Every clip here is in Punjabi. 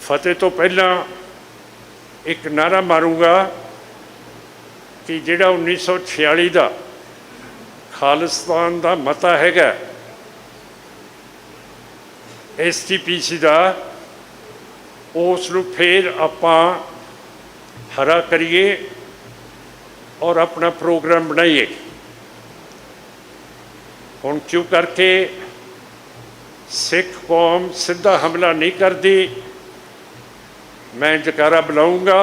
फतेह तो पहला एक नारा मारूंगा कि जिहड़ा 1946 का खालिस्तान का मता हैगा SGPC का, उसनूं फिर आपां हरा करिए और अपना प्रोग्राम बनाइए। हुण क्यों करके सिख कौम सीधा हमला नहीं करती, मैं जकारा बुलाऊंगा,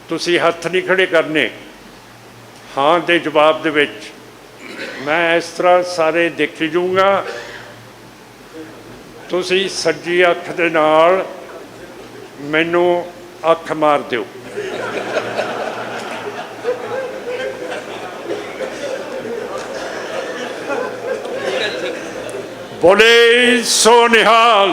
तुसी हथ नहीं खड़े करने, हाँ दे जवाब दे विच मैं इस तरह सारे देखी जाऊंगा, तुसी सज्जी अख दे नाल मैनू अख मार दिओ। बोले सो निहाल।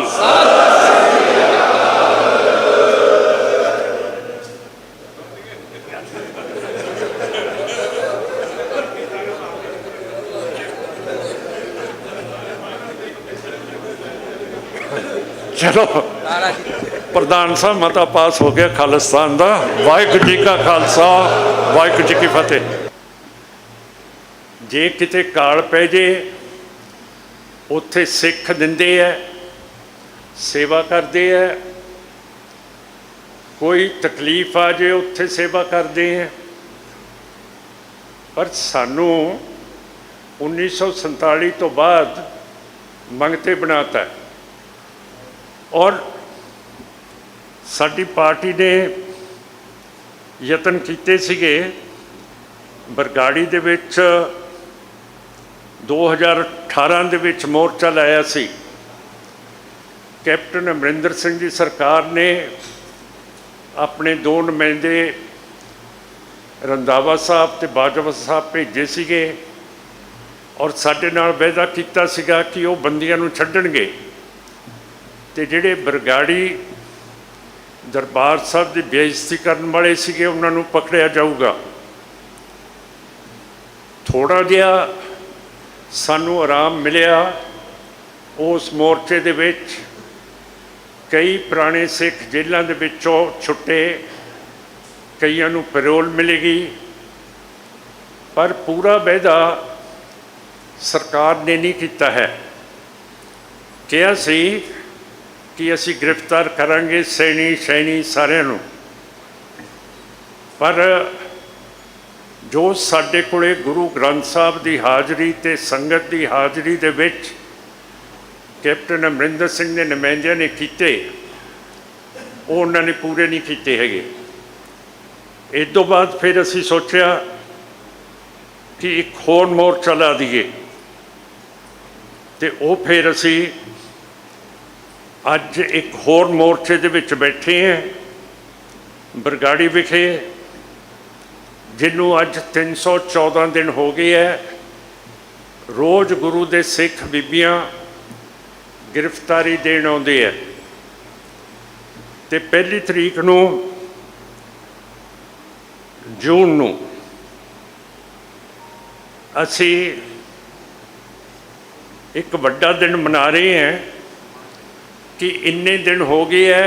चलो प्रधान साहब मता पास हो गया खालिस्तान का। वाहिगुरू जी का खालसा वाहिगुरू जी की फतेह। जे किते काल पै जे उत्थे सिख दिंदे है, सेवा करते है, कोई तकलीफ आ जाए उत्थे सेवा करते हैं, पर सानू 1947 तो बाद मंगते बनाता है। और साडी पार्टी ने यतन कीते सिगे बरगाड़ी दे विच 2018 दे विच मोर्चा लाया सी। कैप्टन अमरिंदर सिंह जी सरकार ने अपने 2 नुमाइंदे रंधावा साहब ते बाजवा साहब भेजे सीगे और साडे नाल वायदा कीता सीगा कि वो बंदियां नूं छड्डणगे ते जिहड़े बरगाड़ी दरबार साहब की बेइज्जती करने वाले सीगे उन्हां नूं पकड़िया जाऊगा। थोड़ा जिहा सानू आराम मिलिया उस मोर्चे दे विच, कई पुराने सिख जेलों के विचों छुट्टे, कईयां नूं पैरोल मिलेगी, पर पूरा वायदा सरकार ने नहीं किया है। कहा सी कि असी गिरफ्तार करांगे सैनी शैनी सारिਆਂ ਨੂੰ, पर जो साडे कोले गुरु ग्रंथ साहब की हाज़री ते संगत की हाज़री दे विच कैप्टन अमरिंदर सिंह ने नुमाइंदियां ने कीते, वो उन्होंने पूरे नहीं कीते हैगे। इस तो बाद फिर असी सोचा कि एक होर मोर्चा ला दीए, ते वो फिर असी अज एक होर मोर्चे दे विच बैठे हैं बरगाड़ी विखे, जिन्हों अज 314 दिन हो गए है। रोज़ गुरु दे सिख बीबियां गिरफ्तारी देण आउंदे है, ते 1 तरीक नूं जून नूं असी एक वड्डा दिन मना रहे हैं कि इन्ने दिन हो गए है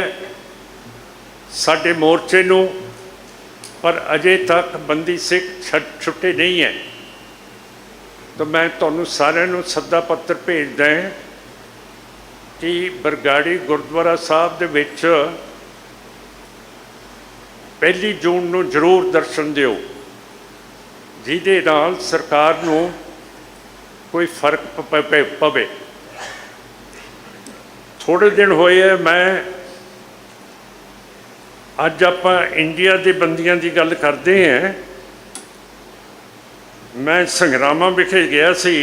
साडे मोर्चे नूं, पर अजे तक बंदी सिख छुट्टे नहीं है। तो मैं तुहानूं सारिआं नूं सद्दा पत्र भेजदा है कि बरगाड़ी गुरुद्वारा साहब दे विच 1 जून नूं जरूर दर्शन दिओ, जिहदे नाल सरकार नूं कोई फर्क पवे। थोड़े दिन होए है, मैं अज आपां इंडिया के बंदियां की गल करते हैं। मैं संगरामा विखे गया सी,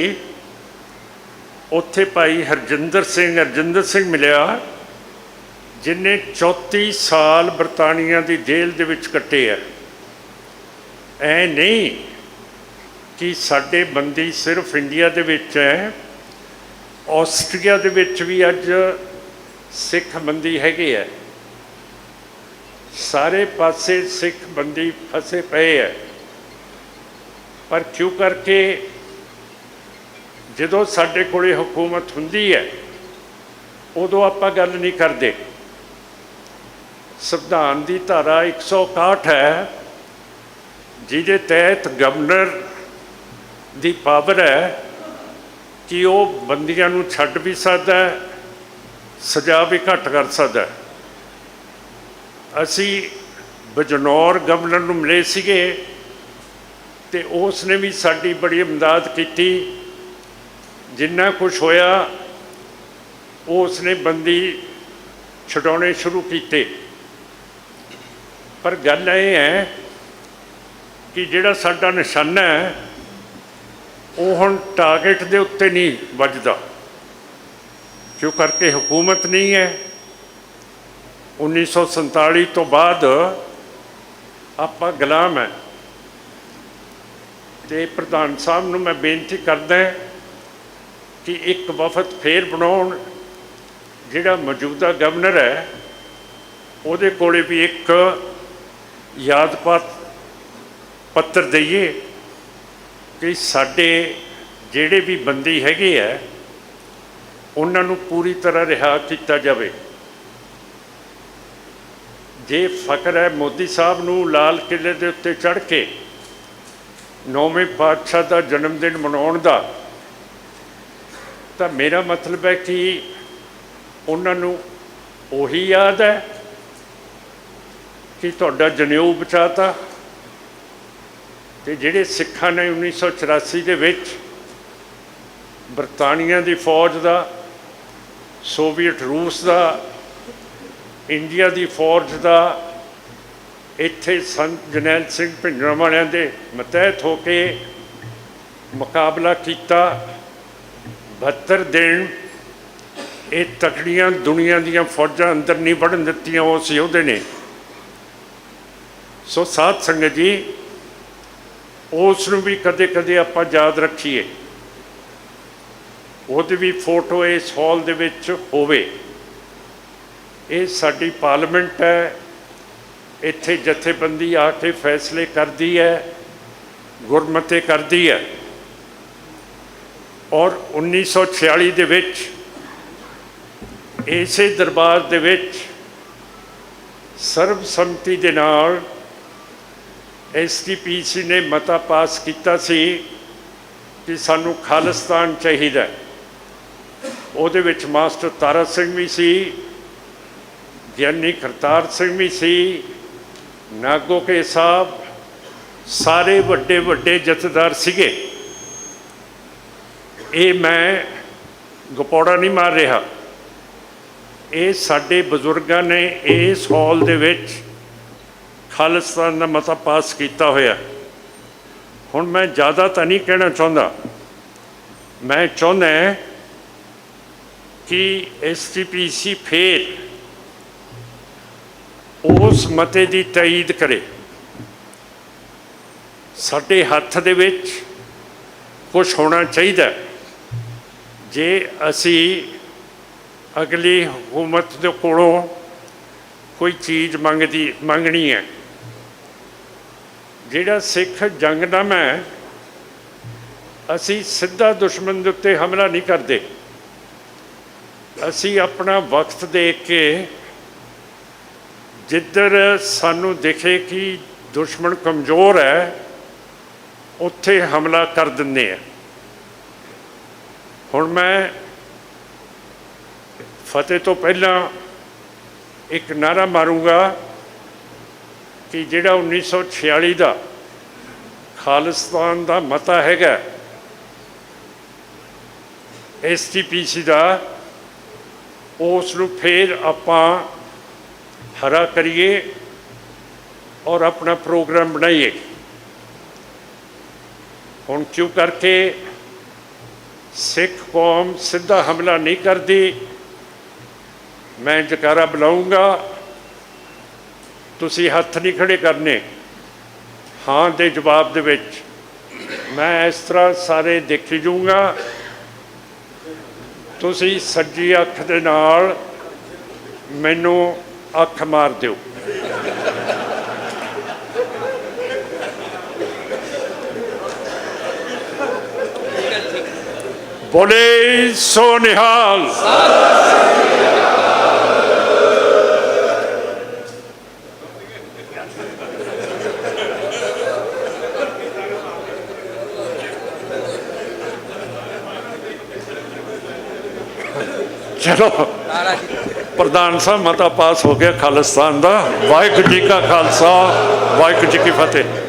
उत्थे भाई हरजिंदर सिंह मिलिया, जिन्हें 34 साल बरतानिया की जेल दे विच कट्टे है। ऐ नहीं कि साडे बंदी सिर्फ इंडिया दे विच है, ऑस्ट्रेलिया दे विच भी अज सिख बंदी हैगे है, सारे पासे सिख बंदी फसे पे है। पर क्यों करके जदों साडे कोले हुकूमत हुंदी है उदों आपां गल नहीं करते। ਸੰਵਿਧਾਨ ਦੀ ਧਾਰਾ 161 ਹੈ, ਜਿਹਦੇ ਤਹਿਤ ਗਵਰਨਰ ਦੀ ਪਾਵਰ ਹੈ ਕਿ ਉਹ ਬੰਦੀਆਂ ਨੂੰ ਛੱਡ ਵੀ ਸਕਦਾ ਹੈ, ਸਜ਼ਾ ਵੀ ਘੱਟ ਕਰ ਸਕਦਾ ਹੈ। ਅਸੀਂ ਬਜਨੌਰ ਗਵਰਨਰ ਨੂੰ ਮਿਲੇ ਸੀਗੇ ਅਤੇ ਉਸ ਨੇ ਵੀ ਸਾਡੀ ਬੜੀ ਇਮਦਾਦ ਕੀਤੀ। ਜਿੰਨਾ ਕੁਛ ਹੋਇਆ ਉਸ ਨੇ ਬੰਦੀ ਛਡਾਉਣੇ ਸ਼ੁਰੂ ਕੀਤੇ। ਪਰ ਗੱਲ ਇਹ ਹੈ ਕਿ ਜਿਹੜਾ ਸਾਡਾ ਨਿਸ਼ਾਨਾ ਹੈ ਉਹ ਹੁਣ ਟਾਰਗੇਟ ਦੇ ਉੱਤੇ ਨਹੀਂ ਵੱਜਦਾ, ਕਿਉਂ ਕਰਕੇ ਹਕੂਮਤ ਨਹੀਂ ਹੈ। 1947 ਤੋਂ ਬਾਅਦ ਆਪਾਂ ਗੁਲਾਮ ਹੈ। ਅਤੇ ਪ੍ਰਧਾਨ ਸਾਹਿਬ ਨੂੰ ਮੈਂ ਬੇਨਤੀ ਕਰਦਾ ਕਿ ਇੱਕ ਵਫਦ ਫੇਰ ਬਣਾਉਣ, ਜਿਹੜਾ ਮੌਜੂਦਾ ਗਵਰਨਰ ਹੈ ਉਹਦੇ ਕੋਲ ਵੀ ਇੱਕ ਯਾਦ ਪੱਤਰ ਦਈਏ ਕਿ ਸਾਡੇ ਜਿਹੜੇ ਵੀ ਬੰਦੀ ਹੈਗੇ ਆ ਉਹਨਾਂ ਨੂੰ ਪੂਰੀ ਤਰ੍ਹਾਂ ਰਿਹਾ ਕੀਤਾ ਜਾਵੇ। ਜੇ ਫਕਰ ਹੈ ਮੋਦੀ ਸਾਹਿਬ ਨੂੰ ਲਾਲ ਕਿਲ੍ਹੇ ਦੇ ਉੱਤੇ ਚੜ੍ਹ ਕੇ 9ਵੇਂ ਪਾਤਸ਼ਾਹ ਦਾ ਜਨਮ ਦਿਨ ਮਨਾਉਣ ਦਾ, ਤਾਂ ਮੇਰਾ ਮਤਲਬ ਹੈ ਕਿ ਉਹਨਾਂ ਨੂੰ ਉਹੀ ਯਾਦ ਹੈ ਕਿ ਤੁਹਾਡਾ ਜਨੇਊ ਬਚਾਤਾ। ਅਤੇ ਜਿਹੜੇ ਸਿੱਖਾਂ ਨੇ 1984 ਦੇ ਵਿੱਚ ਬਰਤਾਨੀਆ ਦੀ ਫੌਜ ਦਾ, ਸੋਵੀਅਤ ਰੂਸ ਦਾ, ਇੰਡੀਆ ਦੀ ਫੌਜ ਦਾ ਇੱਥੇ ਸੰਤ ਜਰਨੈਲ ਸਿੰਘ ਭਿੰਡਰਾਂਵਾਲਿਆਂ ਦੇ ਮਤਹਿਤ ਹੋ ਕੇ ਮੁਕਾਬਲਾ ਕੀਤਾ। 72 ਦਿਨ ਇਹ ਤਕੜੀਆਂ ਦੁਨੀਆ ਦੀਆਂ ਫੌਜਾਂ ਅੰਦਰ ਨਹੀਂ ਵੜਨ ਦਿੱਤੀਆਂ ਉਸ ਯੋਧੇ ਨੇ। ਸੋ ਸਾਧ ਸੰਗਤ ਜੀ, ਉਸ ਨੂੰ ਵੀ ਕਦੇ ਕਦੇ ਆਪਾਂ ਯਾਦ ਰੱਖੀਏ, ਉਹਦੀ ਵੀ ਫੋਟੋ ਇਸ ਹਾਲ ਦੇ ਵਿੱਚ ਹੋਵੇ। ਇਹ ਸਾਡੀ ਪਾਰਲੀਮੈਂਟ ਹੈ, ਇੱਥੇ ਜਥੇਬੰਦੀ ਆ ਕੇ ਫੈਸਲੇ ਕਰਦੀ ਹੈ, ਗੁਰਮਤੇ ਕਰਦੀ ਹੈ। ਔਰ 1946 ਦੇ ਵਿੱਚ ਇਸੇ ਦਰਬਾਰ ਦੇ ਵਿੱਚ ਸਰਬਸੰਮਤੀ ਦੇ ਨਾਲ STPC ਨੇ ਮਤਾ ਪਾਸ ਕੀਤਾ ਸੀ ਕਿ ਸਾਨੂੰ ਖਾਲਿਸਤਾਨ ਚਾਹੀਦਾ। ਉਹਦੇ ਵਿੱਚ ਮਾਸਟਰ ਤਾਰਾ ਸਿੰਘ ਵੀ ਸੀ, ਗਿਆਨੀ ਕਰਤਾਰ ਸਿੰਘ ਵੀ ਸੀ, ਨਾਗੋ ਕੇ ਸਾਹਿਬ, ਸਾਰੇ ਵੱਡੇ ਵੱਡੇ ਜਥੇਦਾਰ ਸੀਗੇ। ਇਹ ਮੈਂ ਗਪੌੜਾ ਨਹੀਂ ਮਾਰ ਰਿਹਾ, ਇਹ ਸਾਡੇ ਬਜ਼ੁਰਗਾਂ ਨੇ ਇਸ ਹਾਲ ਦੇ ਵਿੱਚ ਖਾਲਿਸਤਾਨ ਦਾ ਮਤਾ ਪਾਸ ਕੀਤਾ ਹੋਇਆ। ਹੁਣ ਮੈਂ ਜ਼ਿਆਦਾ ਤਾਂ ਨਹੀਂ ਕਹਿਣਾ ਚਾਹੁੰਦਾ, ਮੈਂ ਚਾਹੁੰਦਾ ਕਿ STPC ਫੇਰ ਉਸ ਮਤੇ ਦੀ ਤਾਈਦ ਕਰੇ। ਸਾਡੇ ਹੱਥ ਦੇ ਵਿੱਚ ਕੁਛ ਹੋਣਾ ਚਾਹੀਦਾ। ਜੇ ਅਸੀਂ ਅਗਲੀ ਹਕੂਮਤ ਦੇ ਕੋਲੋਂ ਕੋਈ ਚੀਜ਼ ਮੰਗਣੀ ਹੈ, ਜਿਹੜਾ ਸਿੱਖ ਜੰਗਨਾਮਾ ਹੈ, ਅਸੀਂ ਸਿੱਧਾ ਦੁਸ਼ਮਣ ਦੇ ਉੱਤੇ ਹਮਲਾ ਨਹੀਂ ਕਰਦੇ। ਅਸੀਂ ਆਪਣਾ ਵਕਤ ਦੇਖ ਕੇ ਜਿੱਧਰ ਸਾਨੂੰ ਦਿਖੇ ਕਿ ਦੁਸ਼ਮਣ ਕਮਜ਼ੋਰ ਹੈ ਉੱਥੇ ਹਮਲਾ ਕਰ ਦਿੰਦੇ ਹਾਂ। ਹੁਣ ਮੈਂ ਫਤਿਹ ਤੋਂ ਪਹਿਲਾਂ ਇੱਕ ਨਾਅਰਾ ਮਾਰੂੰਗਾ ਕਿ ਜਿਹੜਾ 1946 ਦਾ ਖਾਲਿਸਤਾਨ ਦਾ ਮਤਾ ਹੈਗਾ STPC ਦਾ, ਉਸ ਨੂੰ ਫਿਰ ਆਪਾਂ ਹਰਾ ਕਰੀਏ ਔਰ ਆਪਣਾ ਪ੍ਰੋਗਰਾਮ ਬਣਾਈਏ। ਹੁਣ ਕਿਉਂ ਕਰਕੇ ਸਿੱਖ ਕੌਮ ਸਿੱਧਾ ਹਮਲਾ ਨਹੀਂ ਕਰਦੀ। ਮੈਂ ਜਕਾਰਾ ਬੁਲਾਊਂਗਾ, ਤੁਸੀਂ ਹੱਥ ਨਹੀਂ ਖੜੇ ਕਰਨੇ ਹਾਂ ਦੇ ਜਵਾਬ ਦੇ ਵਿੱਚ। ਮੈਂ ਇਸ ਤਰ੍ਹਾਂ ਸਾਰੇ ਦੇਖੀ ਜਾਊਂਗਾ, ਤੁਸੀਂ ਸੱਜੀ ਅੱਖ ਦੇ ਨਾਲ ਮੈਨੂੰ ਅੱਖ ਮਾਰ ਦਿਓ। ਬੋਲੇ ਸੋ ਨਿਹਾਲ। ਚਲੋ ਪ੍ਰਧਾਨ ਸਾਹਿਬ ਮਤਾ ਪਾਸ ਹੋ ਗਿਆ ਖਾਲਿਸਤਾਨ ਦਾ। ਵਾਹਿਗੁਰੂ ਜੀ ਕਾ ਖਾਲਸਾ, ਵਾਹਿਗੁਰੂ ਜੀ ਕੀ ਫਤਿਹ।